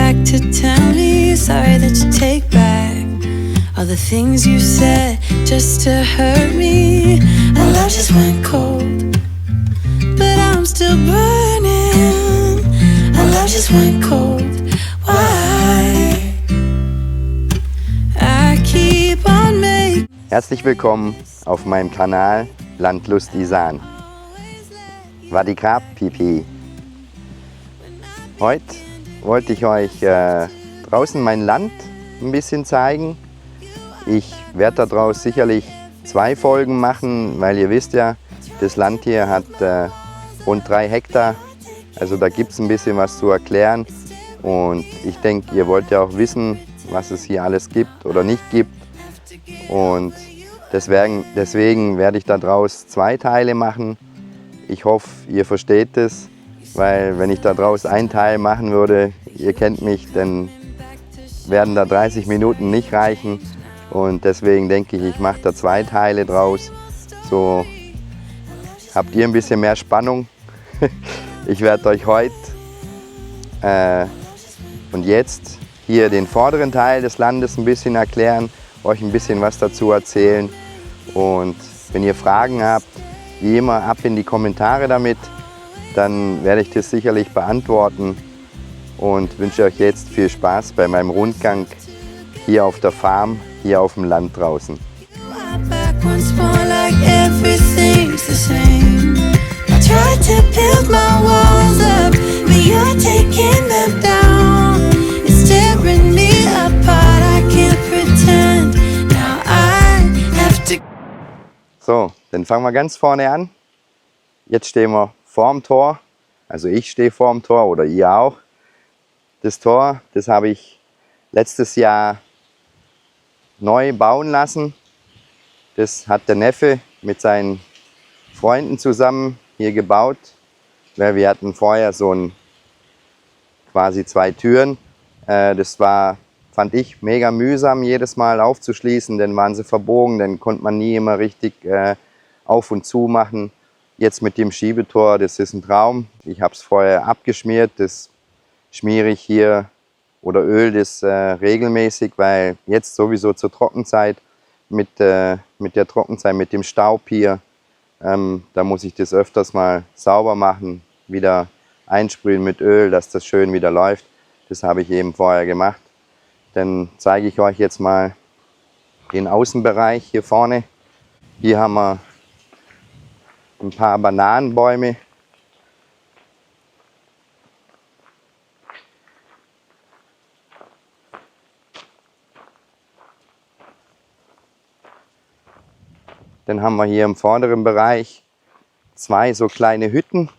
back to tell me sorry that you take back all the things you said just to hurt me. Our love just went cold, but I'm still burning. Our love just went cold. Why? I keep on making. Herzlich willkommen auf meinem Kanal Landlust Isan. Wadikap Pipi. Heute wollte ich euch draußen mein Land ein bisschen zeigen. Ich werde daraus sicherlich 2 Folgen machen, weil ihr wisst ja, das Land hier hat rund 3 Hektar. Also da gibt es ein bisschen was zu erklären. Und ich denke, ihr wollt ja auch wissen, was es hier alles gibt oder nicht gibt. Und deswegen werde ich daraus 2 Teile machen. Ich hoffe, ihr versteht es, weil wenn ich daraus einen Teil machen würde, ihr kennt mich, dann werden da 30 Minuten nicht reichen. Und deswegen denke ich, ich mache da 2 Teile draus. So habt ihr ein bisschen mehr Spannung. Ich werde euch heute und jetzt hier den vorderen Teil des Landes ein bisschen erklären, euch ein bisschen was dazu erzählen. Und wenn ihr Fragen habt, wie immer ab in die Kommentare damit, dann werde ich das sicherlich beantworten und wünsche euch jetzt viel Spaß bei meinem Rundgang hier auf der Farm, hier auf dem Land draußen. So, dann fangen wir ganz vorne an. Jetzt stehen wir vorm Tor, also ich stehe vorm Tor oder ihr auch. Das Tor, das habe ich letztes Jahr neu bauen lassen. Das hat der Neffe mit seinen Freunden zusammen hier gebaut, weil wir hatten vorher so quasi 2 Türen. Das war, fand ich, mega mühsam, jedes Mal aufzuschließen, dann waren sie verbogen, dann konnte man nie immer richtig auf und zu machen. Jetzt mit dem Schiebetor, das ist ein Traum. Ich habe es vorher abgeschmiert, das schmiere ich hier oder öl das regelmäßig, weil jetzt sowieso zur Trockenzeit, mit der Trockenzeit, mit dem Staub hier, da muss ich das öfters mal sauber machen, wieder einsprühen mit Öl, dass das schön wieder läuft. Das habe ich eben vorher gemacht. Dann zeige ich euch jetzt mal den Außenbereich hier vorne. Hier haben wir ein paar Bananenbäume. Dann haben wir hier im vorderen Bereich 2 so kleine Hütten.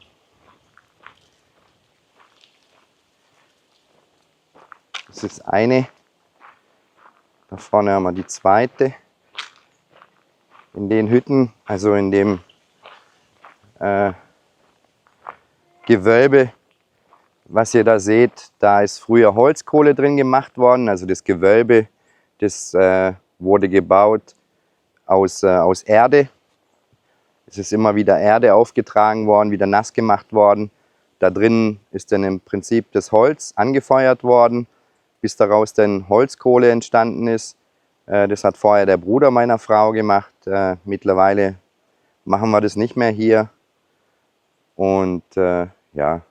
Das ist eine. Da vorne haben wir die zweite. In den Hütten, also in dem Gewölbe, was ihr da seht, da ist früher Holzkohle drin gemacht worden. Also das Gewölbe, das wurde gebaut aus Erde. Es ist immer wieder Erde aufgetragen worden, wieder nass gemacht worden. Da drin ist dann im Prinzip das Holz angefeuert worden, bis daraus dann Holzkohle entstanden ist. Das hat vorher der Bruder meiner Frau gemacht. Mittlerweile machen wir das nicht mehr hier. Und ja,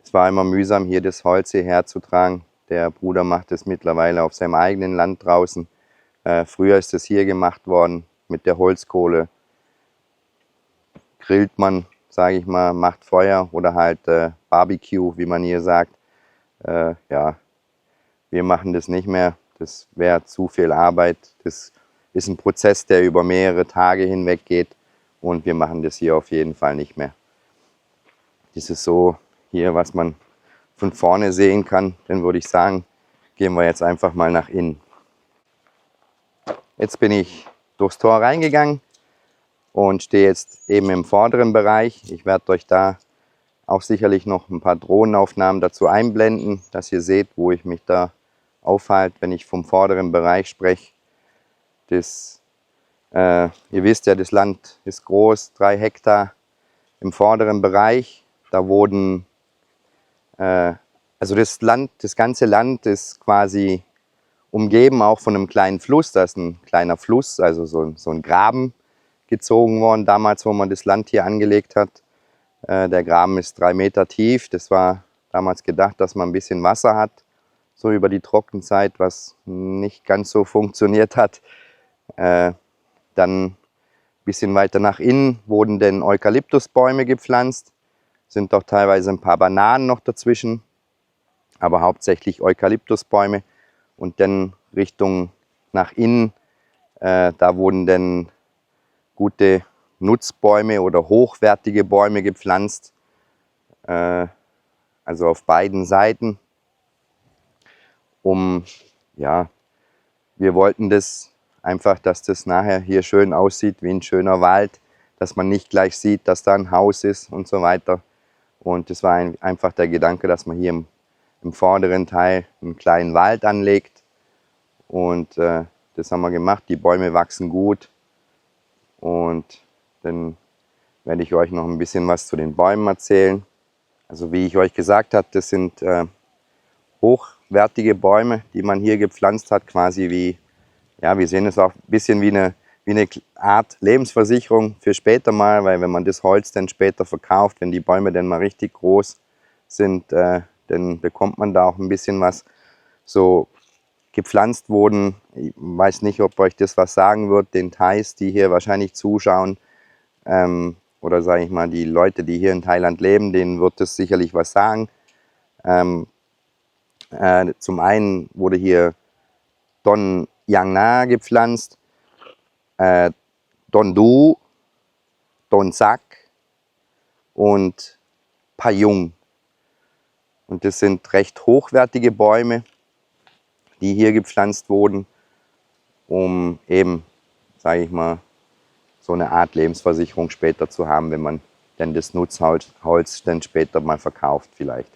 es war immer mühsam, hier das Holz hierher zu tragen. Der Bruder macht es mittlerweile auf seinem eigenen Land draußen. Früher ist es hier gemacht worden mit der Holzkohle. Grillt man, sage ich mal, macht Feuer oder halt Barbecue, wie man hier sagt. Ja, wir machen das nicht mehr. Das wäre zu viel Arbeit. Das ist ein Prozess, der über mehrere Tage hinweg geht. Und wir machen das hier auf jeden Fall nicht mehr. Das ist so hier, was man von vorne sehen kann. Dann würde ich sagen, gehen wir jetzt einfach mal nach innen. Jetzt bin ich durchs Tor reingegangen und stehe jetzt eben im vorderen Bereich. Ich werde euch da auch sicherlich noch ein paar Drohnenaufnahmen dazu einblenden, dass ihr seht, wo ich mich da aufhalte, wenn ich vom vorderen Bereich spreche. Ihr wisst ja, das Land ist groß, 3 Hektar im vorderen Bereich. Da wurden, also Also das ganze Land ist quasi umgeben auch von einem kleinen Fluss. Da ist ein kleiner Fluss, also so ein Graben gezogen worden damals, wo man das Land hier angelegt hat. Der Graben ist 3 Meter tief. Das war damals gedacht, dass man ein bisschen Wasser hat, so über die Trockenzeit, was nicht ganz so funktioniert hat. Dann ein bisschen weiter nach innen wurden dann Eukalyptusbäume gepflanzt. Sind doch teilweise ein paar Bananen noch dazwischen, aber hauptsächlich Eukalyptusbäume. Und dann Richtung nach innen, da wurden dann gute Nutzbäume oder hochwertige Bäume gepflanzt, also auf beiden Seiten, ja, wir wollten das einfach, dass das nachher hier schön aussieht wie ein schöner Wald, dass man nicht gleich sieht, dass da ein Haus ist und so weiter. Und das war einfach der Gedanke, dass man hier im vorderen Teil einen kleinen Wald anlegt. Und das haben wir gemacht. Die Bäume wachsen gut. Und dann werde ich euch noch ein bisschen was zu den Bäumen erzählen. Also wie ich euch gesagt habe, das sind hochwertige Bäume, die man hier gepflanzt hat, quasi wie, ja, wir sehen es auch ein bisschen wie eine Art Lebensversicherung für später mal, weil wenn man das Holz dann später verkauft, wenn die Bäume dann mal richtig groß sind, dann bekommt man da auch ein bisschen was. So gepflanzt wurden, ich weiß nicht, ob euch das was sagen wird, den Thais, die hier wahrscheinlich zuschauen, oder sage ich mal, die Leute, die hier in Thailand leben, denen wird das sicherlich was sagen. Zum einen wurde hier Don Yang Na gepflanzt, Don Du, Don Sak und Payung. Und das sind recht hochwertige Bäume, die hier gepflanzt wurden, um eben, sage ich mal, so eine Art Lebensversicherung später zu haben, wenn man dann das Nutzholz dann später mal verkauft vielleicht.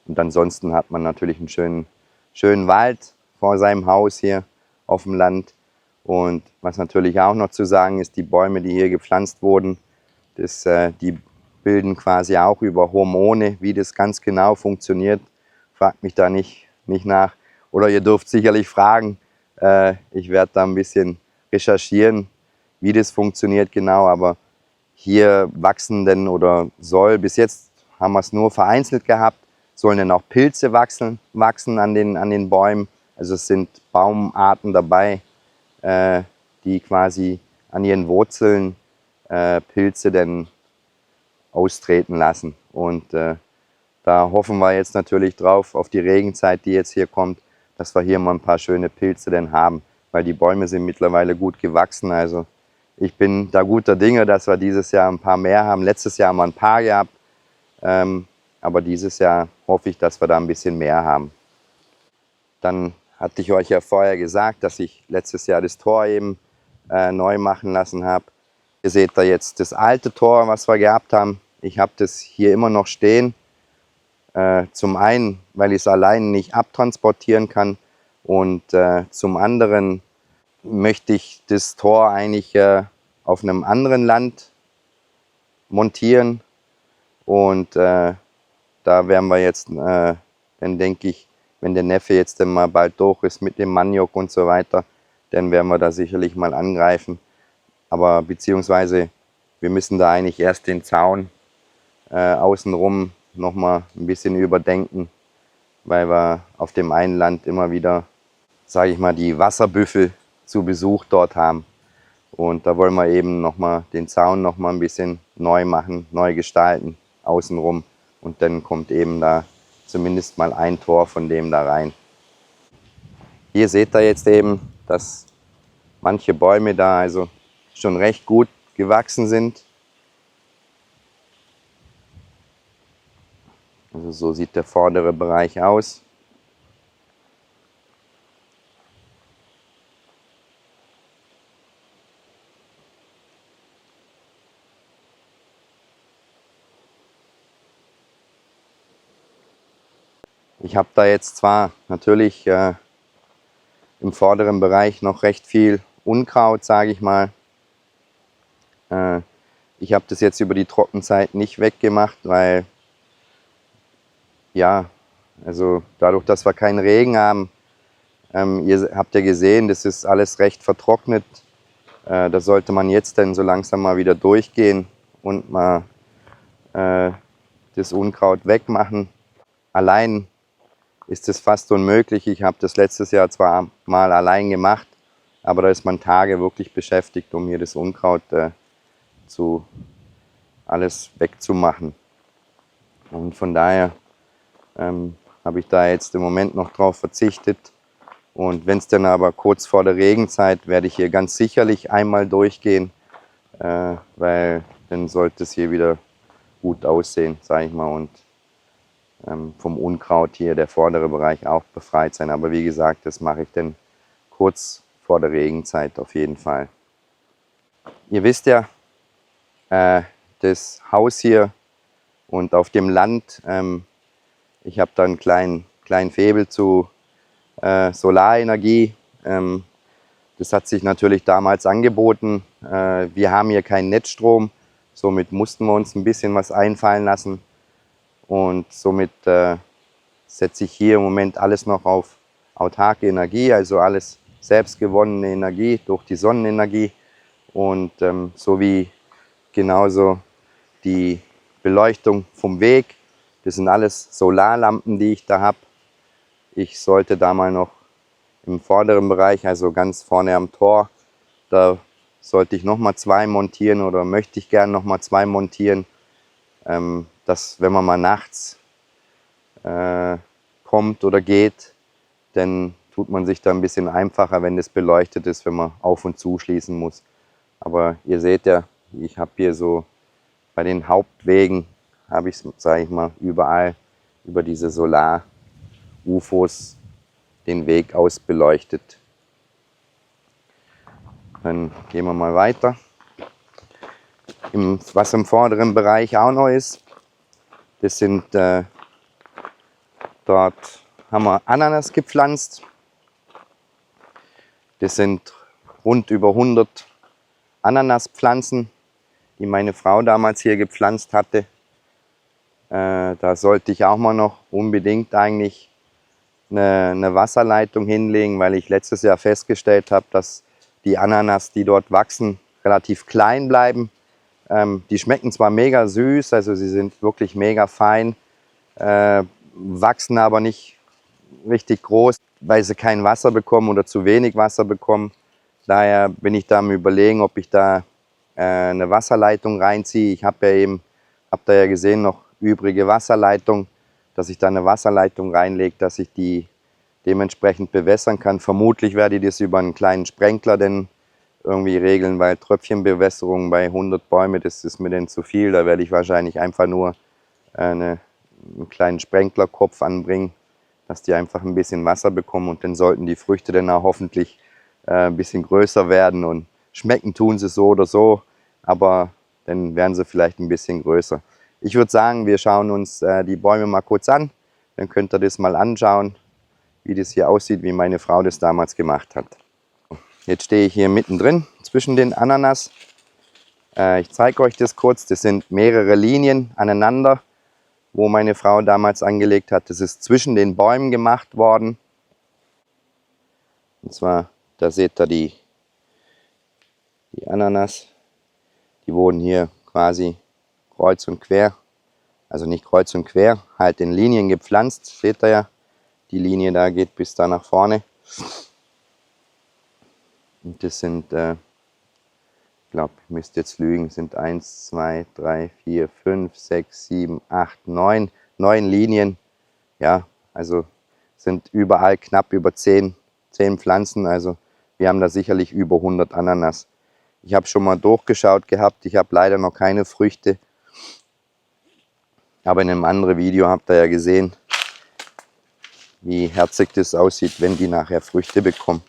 Und ansonsten hat man natürlich einen schönen Wald vor seinem Haus hier auf dem Land. Und was natürlich auch noch zu sagen ist, die Bäume, die hier gepflanzt wurden, die bilden quasi auch über Hormone. Wie das ganz genau funktioniert, fragt mich da nicht nach. Oder ihr dürft sicherlich fragen. Ich werde da ein bisschen recherchieren, wie das funktioniert genau. Aber hier wachsen denn oder bis jetzt haben wir es nur vereinzelt gehabt, sollen dann auch Pilze wachsen an den Bäumen. Also es sind Baumarten dabei, die quasi an ihren Wurzeln Pilze dann austreten lassen. Und da hoffen wir jetzt natürlich drauf, auf die Regenzeit, die jetzt hier kommt, dass wir hier mal ein paar schöne Pilze dann haben, weil die Bäume sind mittlerweile gut gewachsen. Also ich bin da guter Dinge, dass wir dieses Jahr ein paar mehr haben. Letztes Jahr haben wir ein paar gehabt, aber dieses Jahr hoffe ich, dass wir da ein bisschen mehr haben. Dann hatte ich euch ja vorher gesagt, dass ich letztes Jahr das Tor eben neu machen lassen habe. Ihr seht da jetzt das alte Tor, was wir gehabt haben. Ich habe das hier immer noch stehen. Zum einen, weil ich es allein nicht abtransportieren kann, und zum anderen möchte ich das Tor eigentlich auf einem anderen Land montieren. Und da werden wir jetzt, dann denke ich, wenn der Neffe jetzt dann mal bald durch ist mit dem Maniok und so weiter, dann werden wir da sicherlich mal angreifen. Aber beziehungsweise wir müssen da eigentlich erst den Zaun außenrum nochmal ein bisschen überdenken, weil wir auf dem einen Land immer wieder, sage ich mal, die Wasserbüffel zu Besuch dort haben. Und da wollen wir eben den Zaun nochmal ein bisschen neu machen, neu gestalten, außenrum. Und dann kommt eben da zumindest mal ein Tor von dem da rein. Hier seht ihr jetzt eben, dass manche Bäume da also schon recht gut gewachsen sind. Also so sieht der vordere Bereich aus. Ich habe da jetzt zwar natürlich im vorderen Bereich noch recht viel Unkraut, sage ich mal. Ich habe das jetzt über die Trockenzeit nicht weggemacht, weil ja, Also dadurch, dass wir keinen Regen haben, ihr habt ja gesehen, das ist alles recht vertrocknet. Da sollte man jetzt dann so langsam mal wieder durchgehen und mal das Unkraut wegmachen. Allein ist es fast unmöglich. Ich habe das letztes Jahr zwar mal allein gemacht, aber da ist man Tage wirklich beschäftigt, um hier das Unkraut alles wegzumachen. Und von daher habe ich da jetzt im Moment noch drauf verzichtet. Und wenn es dann aber kurz vor der Regenzeit, werde ich hier ganz sicherlich einmal durchgehen, weil dann sollte es hier wieder gut aussehen, sage ich mal, und vom Unkraut hier der vordere Bereich auch befreit sein. Aber wie gesagt, das mache ich dann kurz vor der Regenzeit auf jeden Fall. Ihr wisst ja, das Haus hier und auf dem Land, ich habe da einen kleinen Faible zu Solarenergie. Das hat sich natürlich damals angeboten. Wir haben hier keinen Netzstrom, somit mussten wir uns ein bisschen was einfallen lassen. Und somit setze ich hier im Moment alles noch auf autarke Energie, also alles selbstgewonnene Energie durch die Sonnenenergie. Und sowie genauso die Beleuchtung vom Weg. Das sind alles Solarlampen, die ich da habe. Ich sollte da mal noch im vorderen Bereich, also ganz vorne am Tor, da sollte ich nochmal 2 montieren oder möchte ich gerne nochmal 2 montieren, dass wenn man mal nachts kommt oder geht, dann tut man sich da ein bisschen einfacher, wenn das beleuchtet ist, wenn man auf- und zuschließen muss. Aber ihr seht ja, ich habe hier so bei den Hauptwegen, habe ich, sage ich mal, überall über diese Solar-UFOs den Weg ausbeleuchtet. Dann gehen wir mal weiter. Was im vorderen Bereich auch noch ist, das sind, dort haben wir Ananas gepflanzt. Das sind rund über 100 Ananaspflanzen, die meine Frau damals hier gepflanzt hatte. Da sollte ich auch mal noch unbedingt eigentlich eine Wasserleitung hinlegen, weil ich letztes Jahr festgestellt habe, dass die Ananas, die dort wachsen, relativ klein bleiben. Die schmecken zwar mega süß, also sie sind wirklich mega fein, wachsen aber nicht richtig groß, weil sie kein Wasser bekommen oder zu wenig Wasser bekommen. Daher bin ich da am Überlegen, ob ich da eine Wasserleitung reinziehe. Ich habe ja eben, habt ihr ja gesehen, noch übrige Wasserleitung, dass ich da eine Wasserleitung reinlege, dass ich die dementsprechend bewässern kann. Vermutlich werde ich das über einen kleinen Sprenkler denn irgendwie regeln, weil Tröpfchenbewässerung bei 100 Bäumen, das ist mir denn zu viel. Da werde ich wahrscheinlich einfach nur einen kleinen Sprenklerkopf anbringen, dass die einfach ein bisschen Wasser bekommen und dann sollten die Früchte dann auch hoffentlich ein bisschen größer werden und schmecken tun sie so oder so, aber dann werden sie vielleicht ein bisschen größer. Ich würde sagen, wir schauen uns die Bäume mal kurz an, dann könnt ihr das mal anschauen, wie das hier aussieht, wie meine Frau das damals gemacht hat. Jetzt stehe ich hier mittendrin zwischen den Ananas. Ich zeige euch das kurz, das sind mehrere Linien aneinander, wo meine Frau damals angelegt hat. Das ist zwischen den Bäumen gemacht worden. Und zwar, da seht ihr die Ananas, die wurden hier quasi kreuz und quer, also nicht kreuz und quer, halt in Linien gepflanzt, seht ihr ja, die Linie da geht bis da nach vorne. Und das sind, ich glaube, ich müsste jetzt lügen, sind 1, 2, 3, 4, 5, 6, 7, 8, 9 Linien. Ja, also sind überall knapp über 10 Pflanzen, also wir haben da sicherlich über 100 Ananas. Ich habe schon mal durchgeschaut gehabt, ich habe leider noch keine Früchte. Aber in einem anderen Video habt ihr ja gesehen, wie herzig das aussieht, wenn die nachher Früchte bekommen.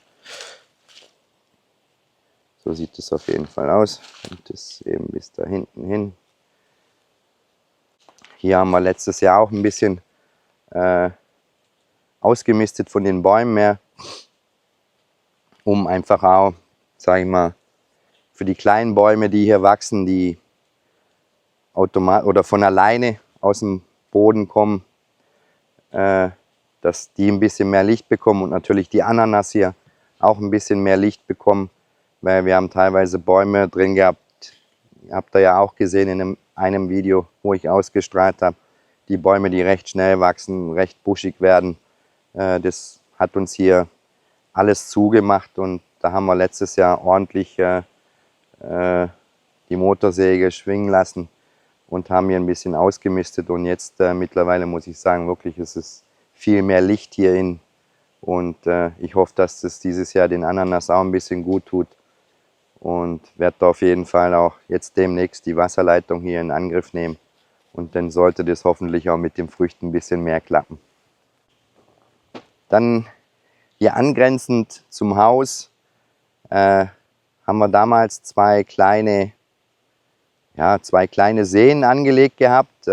So sieht es auf jeden Fall aus. Und das eben bis da hinten hin. Hier haben wir letztes Jahr auch ein bisschen ausgemistet von den Bäumen mehr, um einfach auch, sage ich mal, für die kleinen Bäume, die hier wachsen, die automatisch oder von alleine aus dem Boden kommen, dass die ein bisschen mehr Licht bekommen und natürlich die Ananas hier auch ein bisschen mehr Licht bekommen, weil wir haben teilweise Bäume drin gehabt. Ihr habt ihr ja auch gesehen in einem Video, wo ich ausgestrahlt habe, die Bäume, die recht schnell wachsen, recht buschig werden. Das hat uns hier alles zugemacht und da haben wir letztes Jahr ordentlich die Motorsäge schwingen lassen und haben hier ein bisschen ausgemistet. Und jetzt mittlerweile muss ich sagen, wirklich, es ist viel mehr Licht hierin. Und ich hoffe, dass das dieses Jahr den Ananas auch ein bisschen gut tut. Und werde auf jeden Fall auch jetzt demnächst die Wasserleitung hier in Angriff nehmen. Und dann sollte das hoffentlich auch mit den Früchten ein bisschen mehr klappen. Dann hier angrenzend zum Haus haben wir damals zwei kleine Seen angelegt gehabt,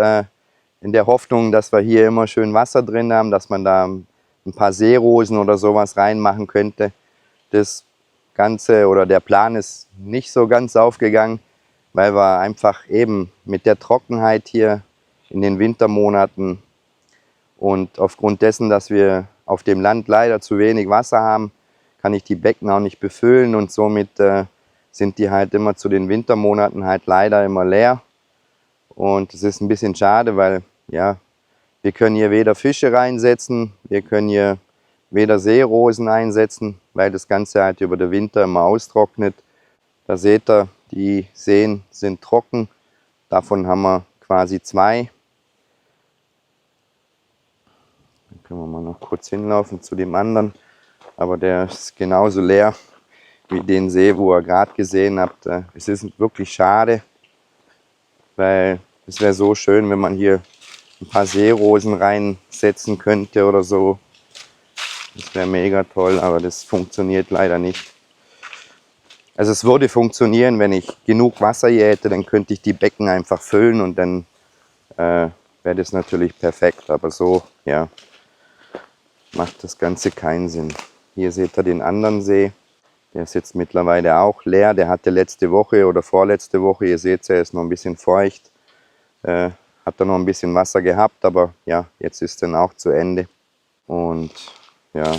in der Hoffnung, dass wir hier immer schön Wasser drin haben, dass man da ein paar Seerosen oder sowas reinmachen könnte. Das Ganze oder der Plan ist nicht so ganz aufgegangen, weil wir einfach eben mit der Trockenheit hier in den Wintermonaten und aufgrund dessen, dass wir auf dem Land leider zu wenig Wasser haben, kann ich die Becken auch nicht befüllen und somit sind die halt immer zu den Wintermonaten halt leider immer leer. Und es ist ein bisschen schade, weil ja, wir können hier weder Fische reinsetzen, wir können hier weder Seerosen einsetzen, weil das Ganze halt über den Winter immer austrocknet. Da seht ihr, die Seen sind trocken, davon haben wir quasi zwei. Dann können wir mal noch kurz hinlaufen zu dem anderen, aber der ist genauso leer wie den See, wo ihr gerade gesehen habt. Es ist wirklich schade, weil es wäre so schön, wenn man hier ein paar Seerosen reinsetzen könnte oder so. Das wäre mega toll, aber das funktioniert leider nicht. Also es würde funktionieren, wenn ich genug Wasser hier hätte, dann könnte ich die Becken einfach füllen und dann wäre das natürlich perfekt. Aber so, ja, macht das Ganze keinen Sinn. Hier seht ihr den anderen See. Der ist jetzt mittlerweile auch leer. Der hatte letzte Woche oder vorletzte Woche, ihr seht es, er ist noch ein bisschen feucht. Hat da noch ein bisschen Wasser gehabt, aber ja, jetzt ist dann auch zu Ende. Und ja,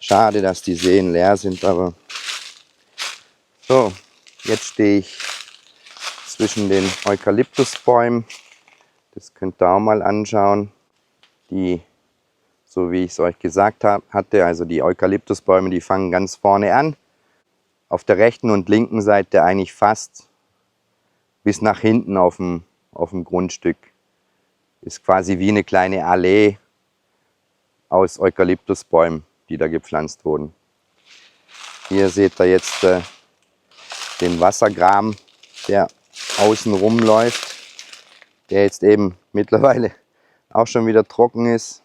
schade, dass die Seen leer sind, aber so, jetzt stehe ich zwischen den Eukalyptusbäumen. Das könnt ihr auch mal anschauen. Die, so wie ich es euch gesagt hatte, also die Eukalyptusbäume, die fangen ganz vorne an. Auf der rechten und linken Seite eigentlich fast bis nach hinten auf dem Grundstück. Ist quasi wie eine kleine Allee aus Eukalyptusbäumen, die da gepflanzt wurden. Hier seht ihr jetzt den Wassergraben, der außen rumläuft, der jetzt eben mittlerweile auch schon wieder trocken ist.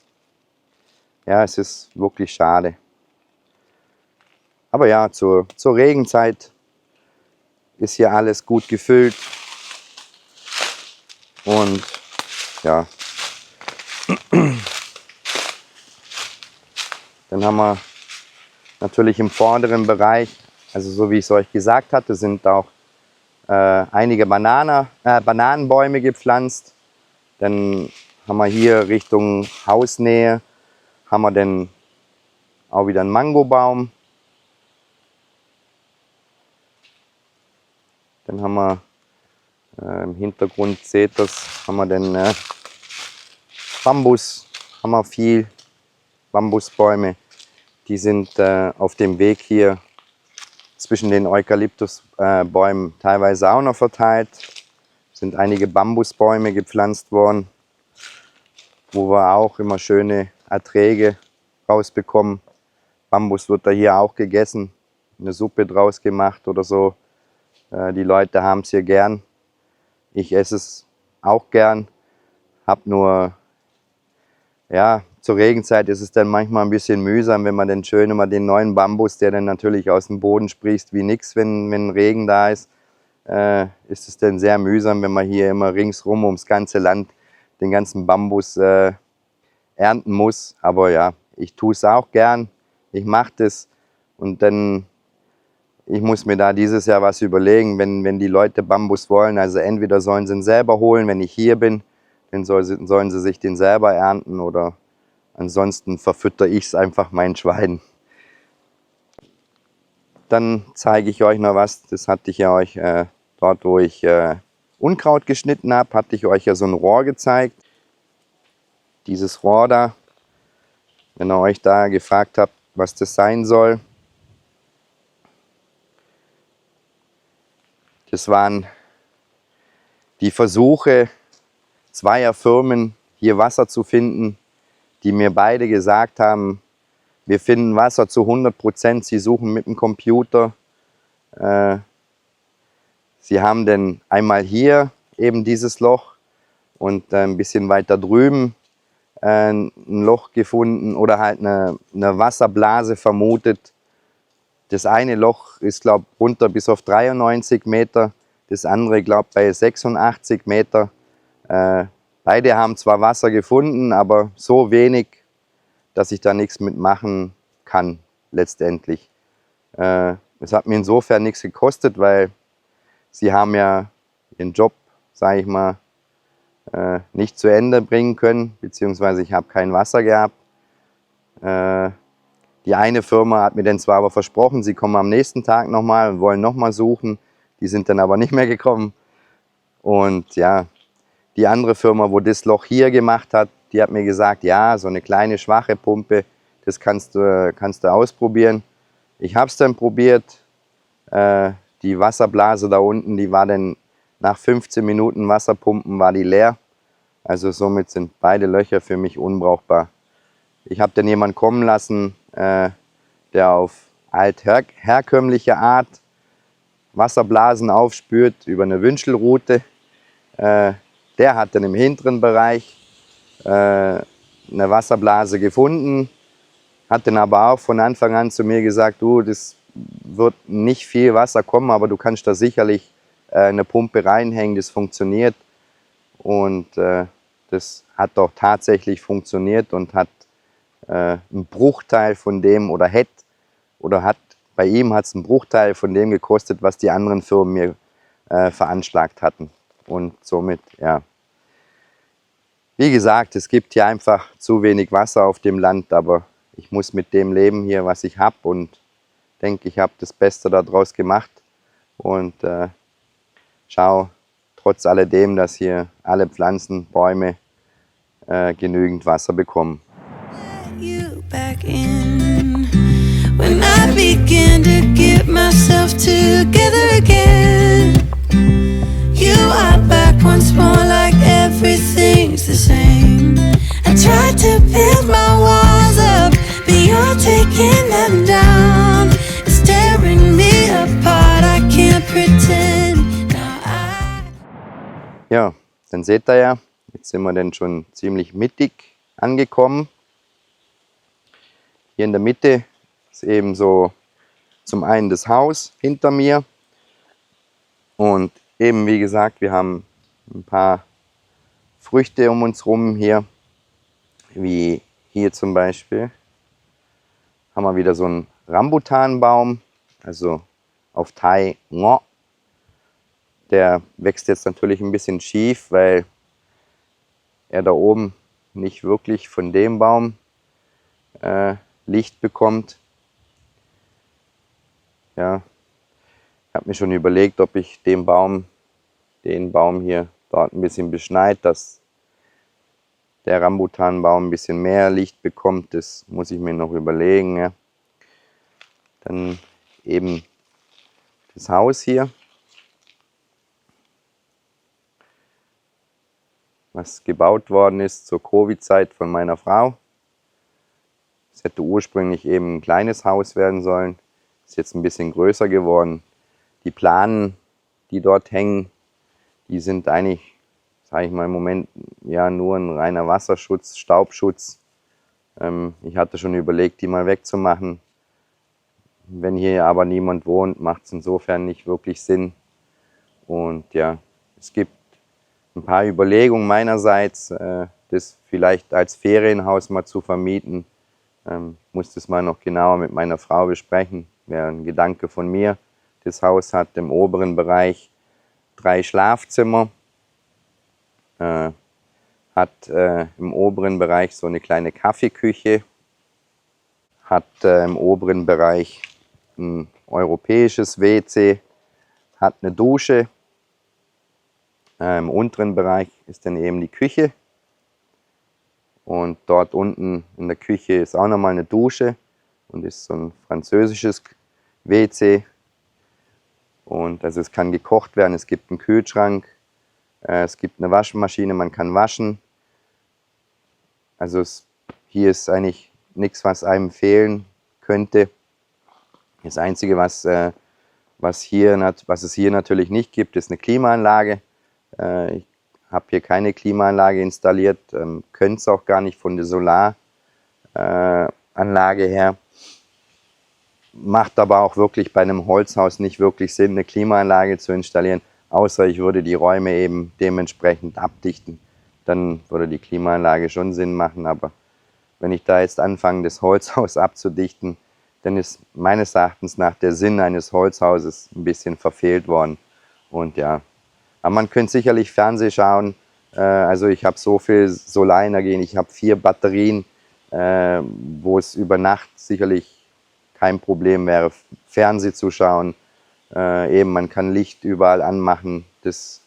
Ja, es ist wirklich schade. Aber ja, zur Regenzeit ist hier alles gut gefüllt. Und ja, dann haben wir natürlich im vorderen Bereich, also so wie ich es euch gesagt hatte, sind auch einige Bananenbäume gepflanzt. Dann haben wir hier Richtung Hausnähe, haben wir dann auch wieder einen Mangobaum. Dann haben wir im Hintergrund, seht ihr das, haben wir den Bambus, haben wir viel Bambusbäume. Die sind auf dem Weg hier zwischen den Eukalyptusbäumen teilweise auch noch verteilt. Es sind einige Bambusbäume gepflanzt worden, wo wir auch immer schöne Erträge rausbekommen. Bambus wird da hier auch gegessen, eine Suppe draus gemacht oder so. Die Leute haben es hier gern. Ich esse es auch gern. Hab nur, ja, zur Regenzeit ist es dann manchmal ein bisschen mühsam, wenn man dann schön immer den neuen Bambus, der dann natürlich aus dem Boden sprießt wie nix, wenn Regen da ist, ist es dann sehr mühsam, wenn man hier immer ringsrum ums ganze Land den ganzen Bambus ernten muss. Aber ja, ich tue es auch gern. Ich mache das und dann ich muss mir da dieses Jahr was überlegen, wenn die Leute Bambus wollen. Also entweder sollen sie ihn selber holen, wenn ich hier bin. dann sollen sie sich den selber ernten oder ansonsten verfütter ich es einfach meinen Schweinen. Dann zeige ich euch noch was, das hatte ich ja euch dort, wo ich Unkraut geschnitten habe, hatte ich euch ja so ein Rohr gezeigt. Dieses Rohr da, wenn ihr euch da gefragt habt, was das sein soll, das waren die Versuche zweier Firmen, hier Wasser zu finden, die mir beide gesagt haben, wir finden Wasser zu 100%, sie suchen mit dem Computer. Sie haben dann einmal hier eben dieses Loch und ein bisschen weiter drüben ein Loch gefunden oder halt eine Wasserblase vermutet. Das eine Loch ist, glaube ich, runter bis auf 93 Meter, das andere, glaube ich, bei 86 Meter. Beide haben zwar Wasser gefunden, aber so wenig, dass ich da nichts mitmachen kann letztendlich. Es hat mir insofern nichts gekostet, weil sie haben ja ihren Job, sage ich mal, nicht zu Ende bringen können, beziehungsweise ich habe kein Wasser gehabt. Die eine Firma hat mir dann zwar aber versprochen, sie kommen am nächsten Tag nochmal und wollen nochmal suchen. Die sind dann aber nicht mehr gekommen. Und ja, die andere Firma, wo das Loch hier gemacht hat, die hat mir gesagt, ja, so eine kleine schwache Pumpe, das kannst du ausprobieren. Ich habe es dann probiert. Die Wasserblase da unten, die war dann nach 15 Minuten Wasserpumpen war die leer. Also somit sind beide Löcher für mich unbrauchbar. Ich habe dann jemanden kommen lassen, der auf herkömmliche Art Wasserblasen aufspürt über eine Wünschelrute. Der hat dann im hinteren Bereich eine Wasserblase gefunden, hat dann aber auch von Anfang an zu mir gesagt, du, das wird nicht viel Wasser kommen, aber du kannst da sicherlich eine Pumpe reinhängen, das funktioniert. Und das hat doch tatsächlich funktioniert und hat einen Bruchteil von dem bei ihm hat es einen Bruchteil von dem gekostet, was die anderen Firmen mir veranschlagt hatten. Und somit, ja. Wie gesagt, es gibt hier einfach zu wenig Wasser auf dem Land, aber ich muss mit dem leben hier, was ich habe, und denke, ich habe das Beste daraus gemacht und schau trotz alledem, dass hier alle Pflanzen, Bäume genügend Wasser bekommen. You back in when I begin to get myself together again. You are back once more like everything's the same. I tried to build my walls up, but you're taking them down. It's tearing me apart, I can't pretend. Now Ja, dann seht ihr ja, jetzt sind wir dann schon ziemlich mittig angekommen. Hier in der Mitte ist eben so zum einen das Haus hinter mir und eben wie gesagt, wir haben ein paar Früchte um uns rum hier, wie hier zum Beispiel haben wir wieder so einen Rambutanbaum, also auf Thai Ngo. Der wächst jetzt natürlich ein bisschen schief, weil er da oben nicht wirklich von dem Baum Licht bekommt. Ja, ich habe mir schon überlegt, ob ich den Baum hier dort ein bisschen beschneid, dass der Rambutanbaum ein bisschen mehr Licht bekommt. Das muss ich mir noch überlegen. Ja. Dann eben das Haus hier, was gebaut worden ist zur Covid-Zeit von meiner Frau. Es hätte ursprünglich eben ein kleines Haus werden sollen, ist jetzt ein bisschen größer geworden. Die Planen, die dort hängen, die sind eigentlich, sage ich mal, im Moment ja nur ein reiner Wasserschutz, Staubschutz. Ich hatte schon überlegt, die mal wegzumachen. Wenn hier aber niemand wohnt, macht es insofern nicht wirklich Sinn. Und ja, es gibt ein paar Überlegungen meinerseits, das vielleicht als Ferienhaus mal zu vermieten. Muss das mal noch genauer mit meiner Frau besprechen. Wäre ein Gedanke von mir. Das Haus hat im oberen Bereich 3 Schlafzimmer, hat hat im oberen Bereich so eine kleine Kaffeeküche, hat im oberen Bereich ein europäisches WC, hat eine Dusche. Im unteren Bereich ist dann eben die Küche. Und dort unten in der Küche ist auch nochmal eine Dusche und ist so ein französisches WC. Und also es kann gekocht werden, es gibt einen Kühlschrank, es gibt eine Waschmaschine, man kann waschen. Also hier ist eigentlich nichts, was einem fehlen könnte. Das Einzige, was es hier natürlich nicht gibt, ist eine Klimaanlage. Ich habe hier keine Klimaanlage installiert, könnte es auch gar nicht von der Solaranlage her. Macht aber auch wirklich bei einem Holzhaus nicht wirklich Sinn, eine Klimaanlage zu installieren, außer ich würde die Räume eben dementsprechend abdichten. Dann würde die Klimaanlage schon Sinn machen, aber wenn ich da jetzt anfange, das Holzhaus abzudichten, dann ist meines Erachtens nach der Sinn eines Holzhauses ein bisschen verfehlt worden. Und ja, aber man könnte sicherlich Fernsehen schauen. Also ich habe so viel Solarenergie, ich habe 4 Batterien, wo es über Nacht sicherlich kein Problem wäre, Fernsehen zu schauen. Eben, man kann Licht überall anmachen. Das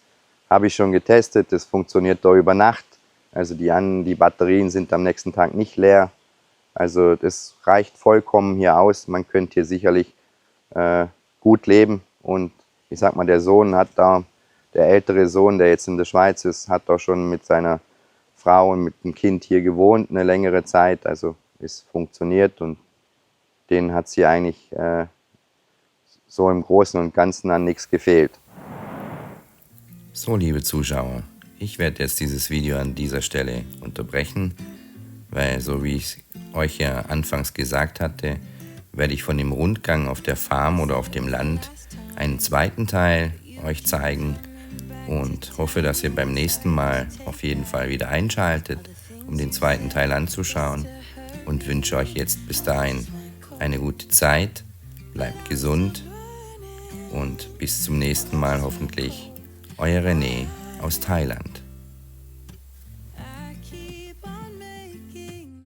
habe ich schon getestet, das funktioniert da über Nacht. Also die Batterien sind am nächsten Tag nicht leer. Also das reicht vollkommen hier aus. Man könnte hier sicherlich gut leben. Und ich sag mal, der ältere Sohn, der jetzt in der Schweiz ist, hat auch schon mit seiner Frau und mit dem Kind hier gewohnt eine längere Zeit. Also es funktioniert und denen hat es hier eigentlich so im Großen und Ganzen an nichts gefehlt. So, liebe Zuschauer, ich werde jetzt dieses Video an dieser Stelle unterbrechen, weil, so wie ich euch ja anfangs gesagt hatte, werde ich von dem Rundgang auf der Farm oder auf dem Land einen zweiten Teil euch zeigen und hoffe, dass ihr beim nächsten Mal auf jeden Fall wieder einschaltet, um den zweiten Teil anzuschauen, und wünsche euch jetzt bis dahin eine gute Zeit, bleibt gesund und bis zum nächsten Mal hoffentlich, euer René aus Thailand.